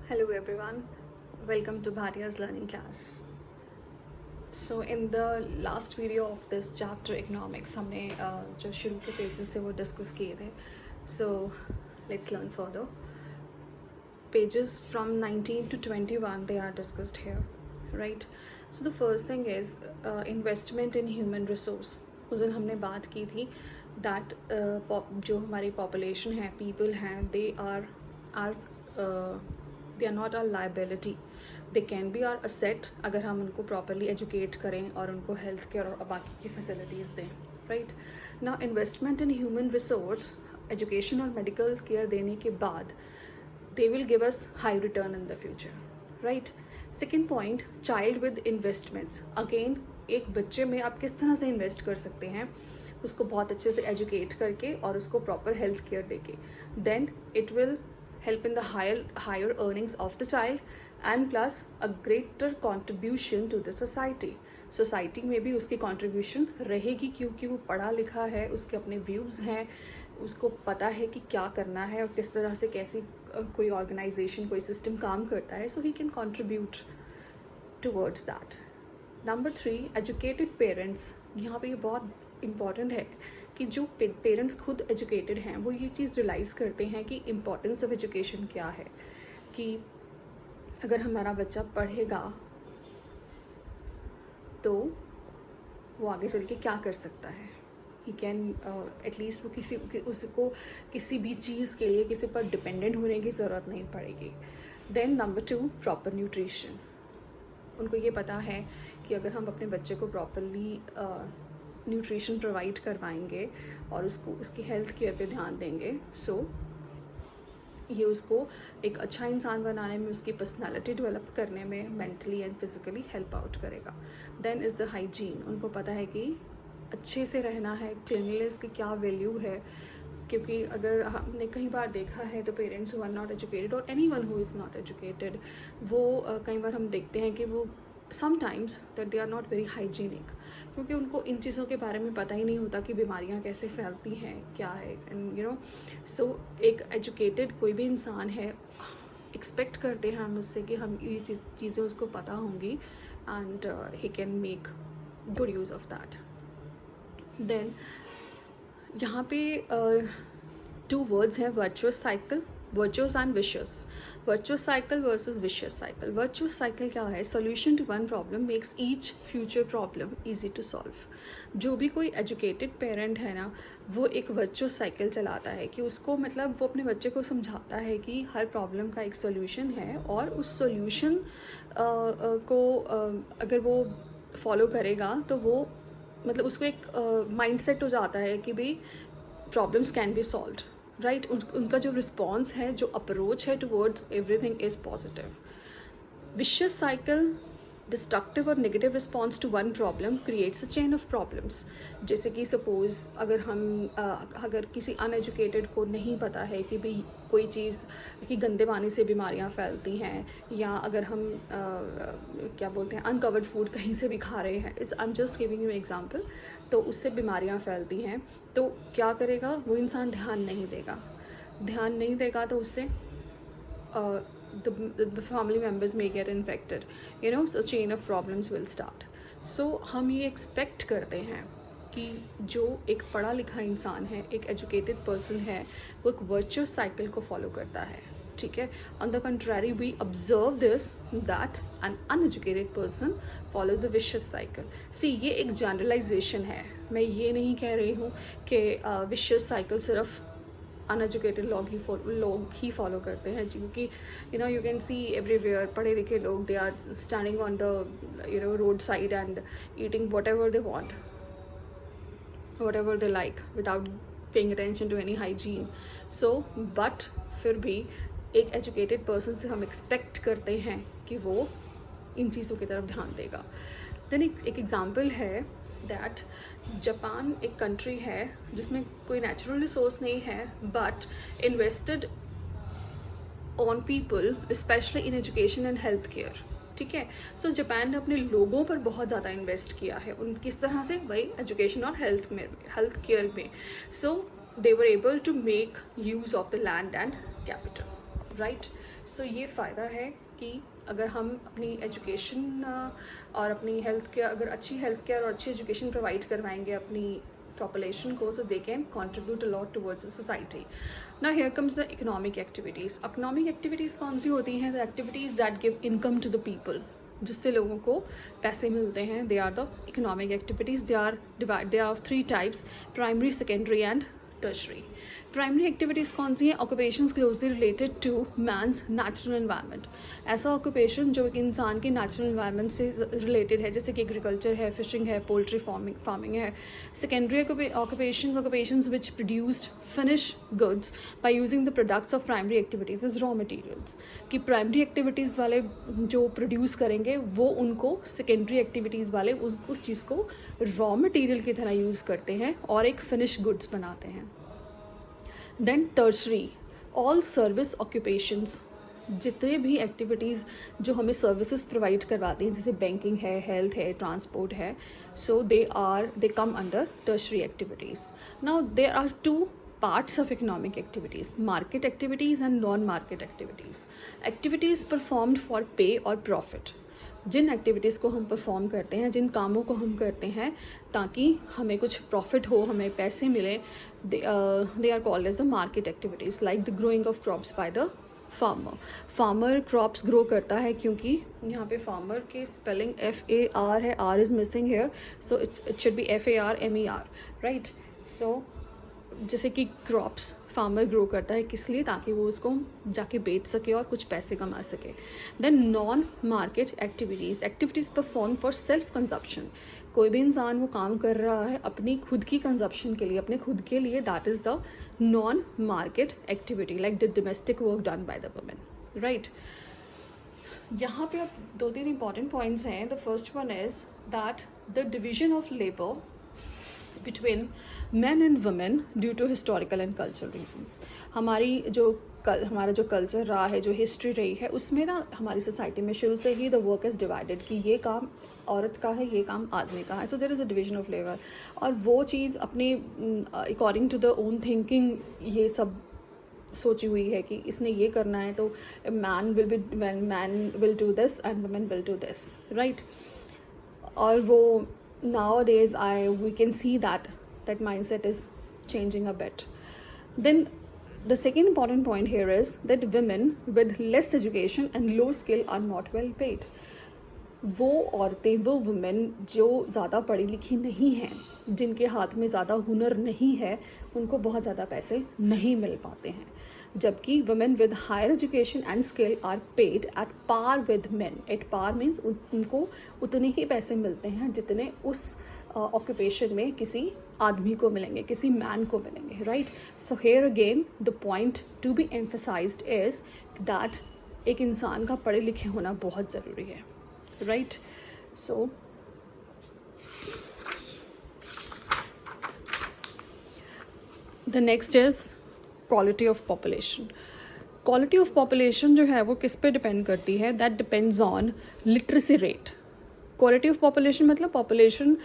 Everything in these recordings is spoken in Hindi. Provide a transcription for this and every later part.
Hello everyone, welcome to Bharya's learning class. So in the last video of this chapter economics हमने जो शुरू के pages थे वो discuss किए थे. So let's learn further. Pages from 19 to 21 they are discussed here, right? So the first thing is investment in human resource. उस दिन हमने बात की थी that जो हमारी population है, people हैं, they are not our liability. They can be our asset अगर हम उनको properly educate करें और उनको health care और बाकी की facilities दें, right? Now investment in human resource, education और medical care देने के बाद they will give us high return in the future, right? Second point, child with investments. Again, एक बच्चे में आप किस तरह से invest कर सकते हैं, उसको बहुत अच्छे से educate करके और उसको proper health care देके, then it will help in the higher earnings of the child and plus a greater contribution to the society में भी उसकी contribution रहेगी क्योंकि वो पढ़ा लिखा है, उसके अपने views हैं, उसको पता है कि क्या करना है और किस तरह से कैसी कोई organization कोई system काम करता है, so he can contribute towards that. Number 3, educated parents. यहाँ पे ये बहुत important है कि जो पेरेंट्स खुद एजुकेटेड हैं वो ये चीज़ रियलाइज़ करते हैं कि इम्पोर्टेंस ऑफ एजुकेशन क्या है, कि अगर हमारा बच्चा पढ़ेगा तो वो आगे चल के क्या कर सकता है. ही कैन एटलीस्ट वो उसको किसी भी चीज़ के लिए किसी पर डिपेंडेंट होने की ज़रूरत नहीं पड़ेगी. Then number 2, proper nutrition. उनको ये पता है कि अगर हम अपने बच्चे को प्रॉपरली न्यूट्रिशन प्रोवाइड करवाएंगे और उसकी हेल्थ केयर पे ध्यान देंगे, सो ये उसको एक अच्छा इंसान बनाने में, उसकी पर्सनालिटी डेवलप करने में mentally and physically help out करेगा. Then is the hygiene. उनको पता है कि अच्छे से रहना है, क्लीनलीनेस की क्या वैल्यू है, क्योंकि अगर हमने कई बार देखा है तो parents who are not educated और anyone who is not educated, वो कई बार हम देखते हैं कि वो sometimes that they are not very hygienic, क्योंकि उनको इन चीज़ों के बारे में पता ही नहीं होता कि बीमारियां कैसे फैलती हैं, क्या है. एंड यू नो, सो एक एजुकेटेड कोई भी इंसान है, एक्सपेक्ट करते हैं हम उससे कि हम ये चीज़ें उसको पता होंगी and he can make good use of that. Then यहाँ पे 2 वर्ड्स हैं, virtuous cycle, virtuous and vicious. Virtuous cycle versus vicious cycle. Virtuous cycle क्या है? Solution to one problem makes each future problem easy to solve. जो भी कोई एजुकेटेड पेरेंट है ना, वो एक वर्चुअस साइकिल चलाता है कि उसको मतलब वो अपने बच्चे को समझाता है कि हर प्रॉब्लम का एक सोल्यूशन है और उस सोल्यूशन को अगर वो फॉलो करेगा तो वो मतलब उसको एक माइंडसेट हो जाता है कि भाई problems can be solved, right. उनका जो रिस्पॉन्स है, जो अप्रोच है towards everything is positive. Vicious cycle, destructive और negative response to one problem creates a chain of problems. जैसे कि सपोज अगर किसी अनएजुकेटेड को नहीं पता है कि भाई कोई चीज़ कि गंदे पानी से बीमारियां फैलती हैं, या अगर हम क्या बोलते हैं अनकवर्ड फूड कहीं से भी खा रहे हैं, I am just giving you example, तो उससे बीमारियां फैलती हैं, तो क्या करेगा वो इंसान? ध्यान नहीं देगा तो उससे the family members may get infected, you know, so chain of problems will start. So हम ये expect करते हैं कि जो एक पढ़ा लिखा इंसान है, एक educated person है, वो एक virtuous cycle को follow करता है, ठीक है. On the contrary, we observe this that an uneducated person follows the vicious cycle. See, ये एक generalization है. मैं ये नहीं कह रही हूँ कि vicious cycle सिर्फ अनएजुकेटेड लोग ही फॉलो करते हैं, क्योंकि you know you can see everywhere पढ़े लिखे लोग, they are standing on the you know road side and eating whatever they want, whatever they like, without paying attention to any hygiene. So but फिर भी एक एजुकेटेड पर्सन से हम एक्सपेक्ट करते हैं कि वो इन चीज़ों की तरफ ध्यान देगा. देन एक एग्जाम्पल है दैट जापान एक कंट्री है जिसमें कोई नेचुरल रिसोर्स नहीं है, but invested on people specially in education and health care, ठीक है. सो जापान ने अपने लोगों पर बहुत ज़्यादा इन्वेस्ट किया है. उन किस तरह से? वही एजुकेशन और हेल्थ केयर में. So they were able to make use of the land and capital, right. So ये फ़ायदा है कि अगर हम अपनी एजुकेशन और अपनी हेल्थ केयर, अगर अच्छी हेल्थ केयर और अच्छी एजुकेशन प्रोवाइड करवाएंगे अपनी population को, so they can contribute a lot towards the society. Now here comes the economic activities. Economic activities कौन सी होती हैं? The activities that give income to the people, जिससे लोगों को पैसे मिलते हैं. They are the economic activities. They are of 3 types: primary, secondary and tertiary. Primary activities कौन सी हैं? Occupations closely related to man's natural environment. ऐसा ऑक्यूपेशन जो एक इंसान के नेचुरल एनवायरनमेंट से रिलेटेड है, जैसे कि एग्रीकल्चर है, फिशिंग है, पोल्ट्री फार्मिंग है. Secondary occupations which produced finish goods by using the products of primary activities is raw materials. कि प्राइमरी एक्टिविटीज़ वाले जो प्रोड्यूस करेंगे वो उनको सेकेंडरी एक्टिविटीज़ वाले उस चीज़ को रॉ मटीरियल की तरह यूज़ करते हैं और एक फिनिश गुड्स बनाते हैं. Then tertiary, all service occupations, जितने भी एक्टिविटीज़ जो हमें सर्विसेज प्रोवाइड करवाती हैं, जैसे बैंकिंग है, हेल्थ है, ट्रांसपोर्ट है, so they come under tertiary activities. Now there are 2 parts of economic activities: market activities and non-market activities. Activities performed for pay or profit. जिन एक्टिविटीज़ को हम परफॉर्म करते हैं, जिन कामों को हम करते हैं ताकि हमें कुछ प्रॉफिट हो, हमें पैसे मिले, they are called as the market activities. Like the growing of crops by the farmer crops grow करता है, क्योंकि यहाँ पे फार्मर के स्पेलिंग FAR है, R is missing here, so it should be FARMER, right. So जैसे कि क्रॉप्स फार्मर ग्रो करता है, किस लिए? ताकि वो उसको जाके बेच सके और कुछ पैसे कमा सके. Then non market activities perform for self consumption. कोई भी इंसान वो काम कर रहा है अपनी खुद की कंजप्शन के लिए, अपने खुद के लिए, that is the non market activity, like the domestic work done by the women, right. यहाँ पे अब 2-3 इंपॉर्टेंट पॉइंट्स हैं. The first one is that the division of labour between men and women due to historical and cultural reasons. हमारा जो कल्चर रहा है, जो हिस्ट्री रही है, उसमें ना हमारी सोसाइटी में शुरू से ही द वर्क इज़ डिवाइडेड कि ये काम औरत का है, ये काम आदमी का है. So there is a division of labour. और वो चीज़ अपने according to the own thinking ये सब सोची हुई है कि इसने ये करना है तो man will do this and women will do this, right. और वो nowadays we can see that mindset is changing a bit. Then the second important point here is that women with less education and low skill are not well paid. वो औरतें, वो वुमेन जो ज़्यादा पढ़ी लिखी नहीं हैं, जिनके हाथ में ज़्यादा हुनर नहीं है, उनको बहुत ज़्यादा पैसे नहीं मिल पाते हैं. जबकि women with higher education and skill are paid at par with men. At par means उनको उतने ही पैसे मिलते हैं जितने उस ऑक्यूपेशन में किसी आदमी को मिलेंगे, किसी मैन को मिलेंगे, right. So here again the point to be emphasized is that एक इंसान का पढ़े लिखे होना बहुत ज़रूरी है, right. So the next is quality of population. Quality of population जो है वो किस पे डिपेंड करती है? That depends on literacy rate. Quality of population मतलब पॉपुलेशन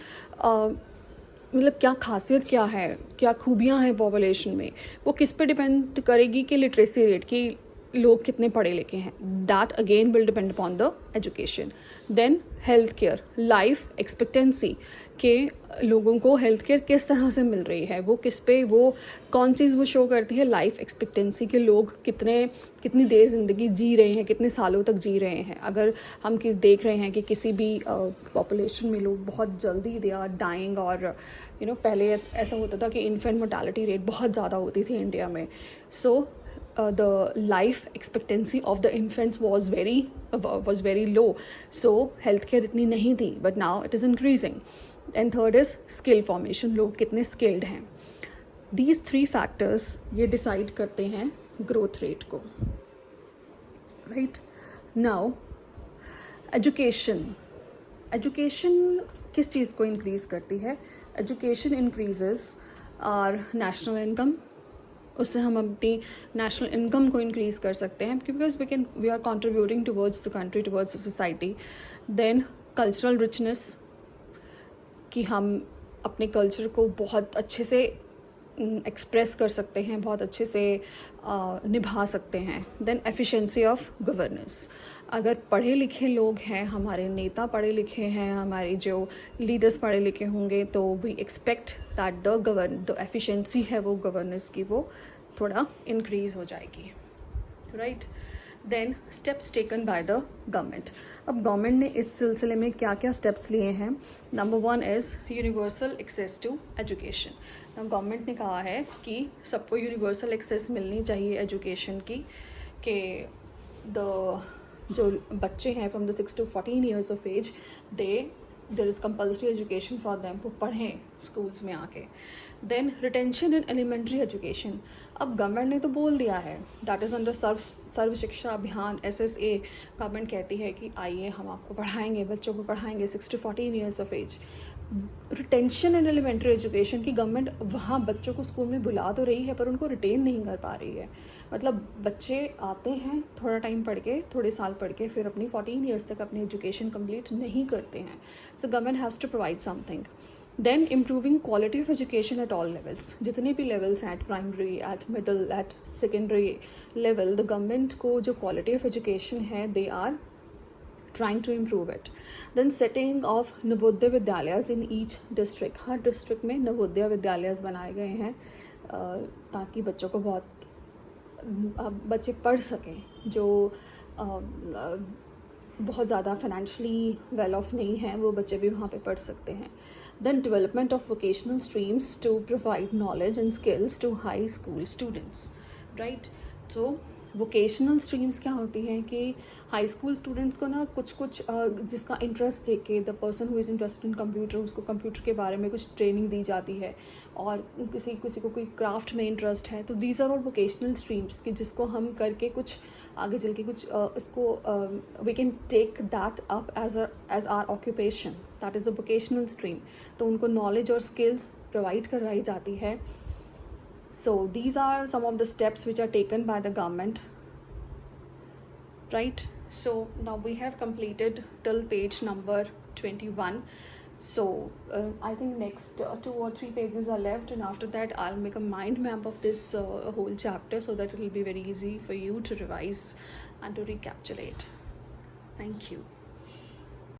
मतलब क्या खासियत क्या है, क्या खूबियाँ हैं पॉपुलेशन में, वो किस पे डिपेंड करेगी? कि लिटरेसी रेट, कि लोग कितने पढ़े लिखे हैं. That again will depend upon the education. Then health care, life expectancy, के लोगों को हेल्थ केयर किस तरह से मिल रही है, वो किस पे, वो कौन चीज़ वो शो करती है? लाइफ एक्सपेक्टेंसी, के लोग कितनी देर ज़िंदगी जी रहे हैं, कितने सालों तक जी रहे हैं. अगर हम देख रहे हैं कि किसी भी पॉपुलेशन में लोग बहुत जल्दी दे आर डाइंग, और पहले ऐसा होता था कि इन्फेंट मोर्टालिटी रेट बहुत ज़्यादा होती थी इंडिया में. सो the life expectancy of the infants was very low, so healthcare इतनी नहीं थी, but now it is increasing. And third is skill formation, लोग कितने skilled हैं. These 3 factors ये decide करते हैं growth rate को, right. Now education किस चीज़ को increase करती है? Education increases our national income. उससे हम अपनी नेशनल इनकम को इंक्रीज़ कर सकते हैं, because we are contributing towards the country, towards the society. Then cultural richness, कि हम अपने कल्चर को बहुत अच्छे से एक्सप्रेस कर सकते हैं, बहुत अच्छे से निभा सकते हैं. Then efficiency of governance. अगर पढ़े लिखे लोग हैं, हमारे नेता पढ़े लिखे हैं, हमारे जो लीडर्स पढ़े लिखे होंगे, तो we expect that the efficiency है वो गवर्नेंस की, वो थोड़ा इंक्रीज़ हो जाएगी. Right. Then steps taken by the government. अब गवर्नमेंट ने इस सिलसिले में क्या क्या स्टेप्स लिए हैं. Number 1 is universal access to education. Government ने कहा है कि सबको यूनिवर्सल एक्सेस मिलनी चाहिए एजुकेशन की, कि जो बच्चे हैं from the 6 to 14 years of age, there is compulsory education for them, वो पढ़ें स्कूल्स में आके. Then retention in elementary education. अब गवर्नमेंट ने तो बोल दिया है, दैट इज़ अंडर सर्व शिक्षा अभियान SSA. गवर्नमेंट कहती है कि आइए हम आपको पढ़ाएंगे, बच्चों को पढ़ाएंगे 6 to 14 years of age. Retention in elementary education की गवर्नमेंट वहाँ बच्चों को स्कूल में बुला तो रही है, पर उनको रिटेन नहीं कर पा रही है. मतलब बच्चे आते हैं, थोड़ा टाइम पढ़ के, थोड़े साल पढ़ के, फिर अपनी 14 years तक अपनी एजुकेशन कंप्लीट नहीं करते हैं. So government has to provide something. Then improving quality of education at all levels. जितने भी लेवल्स हैं, at primary, at middle, at secondary level, the government को जो क्वालिटी ऑफ एजुकेशन है, they are trying to improve it. Then setting of Navodaya Vidyalayas in each district. हर डिस्ट्रिक्ट में नवोदय विद्यालयस बनाए गए हैं ताकि बच्चों को बच्चे पढ़ सकें जो बहुत ज़्यादा फाइनेंशली वेल ऑफ नहीं हैं, वो बच्चे भी वहाँ पे पढ़ सकते हैं. Then development of vocational streams to provide knowledge and skills to high school students. Right? So vocational streams क्या होती हैं कि हाई स्कूल स्टूडेंट्स को ना कुछ जिसका इंटरेस्ट देख के, the person who is interested in computer, उसको कंप्यूटर के बारे में कुछ ट्रेनिंग दी जाती है. और किसी को कोई क्राफ्ट में इंटरेस्ट है, तो these are all vocational streams कि जिसको हम करके कुछ आगे चल के कुछ इसको we can take that up as our occupation. That is a vocational stream. तो उनको नॉलेज और स्किल्स प्रोवाइड करवाई जाती है. So these are some of the steps which are taken by the government, right? So now we have completed till page number 21. So I think next 2 or 3 pages are left, and after that I'll make a mind map of this whole chapter, so that it will be very easy for you to revise and to recapitulate. Thank you.